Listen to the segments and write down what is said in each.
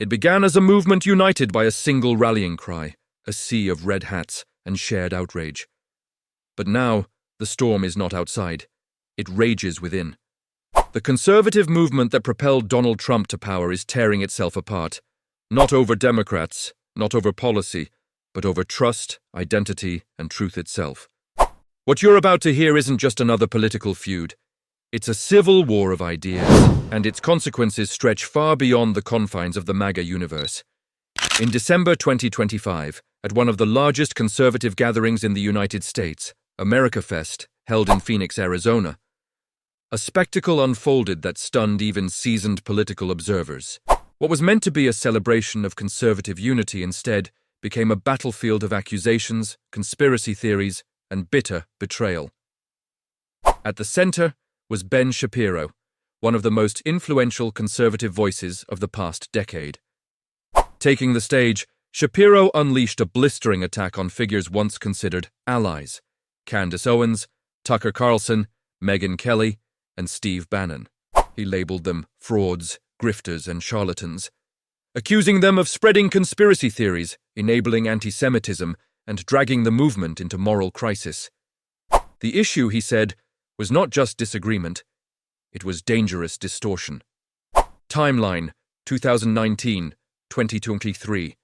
It began as a movement united by a single rallying cry, a sea of red hats and shared outrage. But now, the storm is not outside. It rages within. The conservative movement that propelled Donald Trump to power is tearing itself apart. Not over Democrats, not over policy, but over trust, identity, and truth itself. What you're about to hear isn't just another political feud. It's a civil war of ideas, and its consequences stretch far beyond the confines of the MAGA universe. In December 2025, at one of the largest conservative gatherings in the United States, AmericaFest, held in Phoenix, Arizona, a spectacle unfolded that stunned even seasoned political observers. What was meant to be a celebration of conservative unity instead became a battlefield of accusations, conspiracy theories, and bitter betrayal. At the center was Ben Shapiro, one of the most influential conservative voices of the past decade. Taking the stage, Shapiro unleashed a blistering attack on figures once considered allies: Candace Owens, Tucker Carlson, Megyn Kelly, and Steve Bannon. He labeled them frauds, grifters, and charlatans, accusing them of spreading conspiracy theories, enabling anti-Semitism, and dragging the movement into moral crisis. The issue, he said, was not just disagreement, it was dangerous distortion. Timeline, 2019-2023.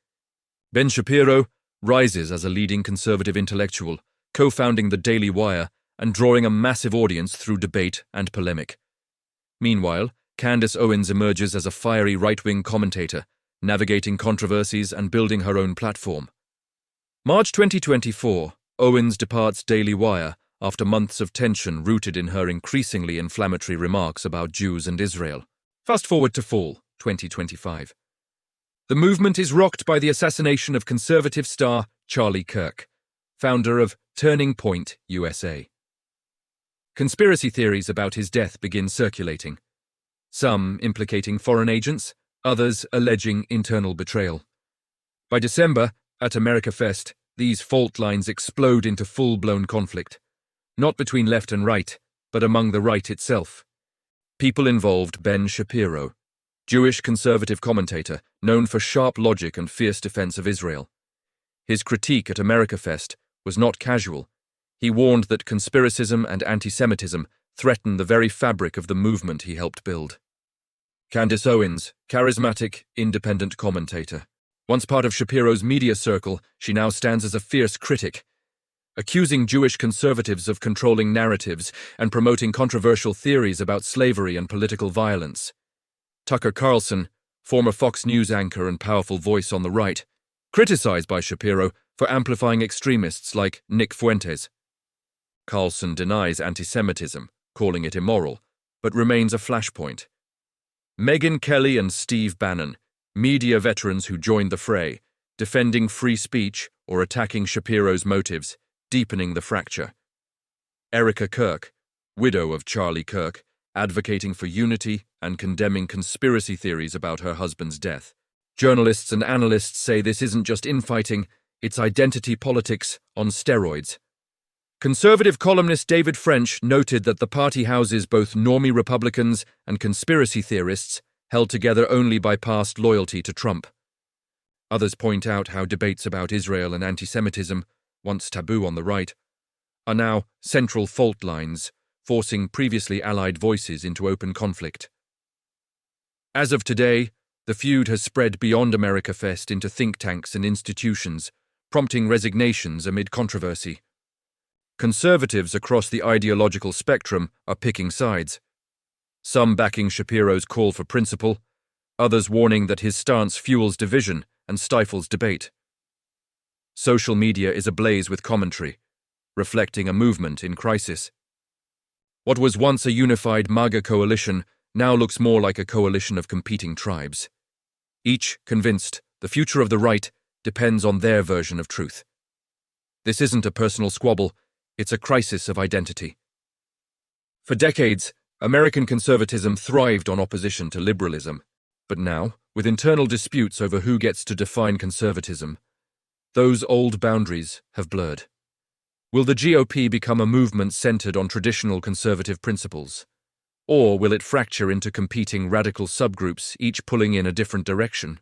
Ben Shapiro rises as a leading conservative intellectual, co-founding the Daily Wire and drawing a massive audience through debate and polemic. Meanwhile, Candace Owens emerges as a fiery right-wing commentator, navigating controversies and building her own platform. March 2024, Owens departs Daily Wire after months of tension rooted in her increasingly inflammatory remarks about Jews and Israel. Fast forward to fall 2025. The movement is rocked by the assassination of conservative star Charlie Kirk, founder of Turning Point USA. Conspiracy theories about his death begin circulating, some implicating foreign agents, others alleging internal betrayal. By December, at AmericaFest, these fault lines explode into full-blown conflict, not between left and right, but among the right itself. People involved: Ben Shapiro, Jewish conservative commentator known for sharp logic and fierce defense of Israel. His critique at AmericaFest was not casual. He warned that conspiracism and anti-Semitism threaten the very fabric of the movement he helped build. Candace Owens, charismatic, independent commentator. Once part of Shapiro's media circle, she now stands as a fierce critic, accusing Jewish conservatives of controlling narratives and promoting controversial theories about slavery and political violence. Tucker Carlson, former Fox News anchor and powerful voice on the right, criticized by Shapiro for amplifying extremists like Nick Fuentes. Carlson denies anti-Semitism, calling it immoral, but remains a flashpoint. Megyn Kelly and Steve Bannon, media veterans who joined the fray, defending free speech or attacking Shapiro's motives, deepening the fracture. Erica Kirk, widow of Charlie Kirk, advocating for unity and condemning conspiracy theories about her husband's death. Journalists and analysts say this isn't just infighting, it's identity politics on steroids. Conservative columnist David French noted that the party houses both normie Republicans and conspiracy theorists held together only by past loyalty to Trump. Others point out how debates about Israel and anti-Semitism, once taboo on the right, are now central fault lines, forcing previously allied voices into open conflict. As of today, the feud has spread beyond AmericaFest into think tanks and institutions, prompting resignations amid controversy. Conservatives across the ideological spectrum are picking sides, some backing Shapiro's call for principle, others warning that his stance fuels division and stifles debate. Social media is ablaze with commentary, reflecting a movement in crisis. What was once a unified MAGA coalition now looks more like a coalition of competing tribes, each convinced the future of the right depends on their version of truth. This isn't a personal squabble, it's a crisis of identity. For decades, American conservatism thrived on opposition to liberalism, but now, with internal disputes over who gets to define conservatism, those old boundaries have blurred. Will the GOP become a movement centered on traditional conservative principles? Or will it fracture into competing radical subgroups, each pulling in a different direction?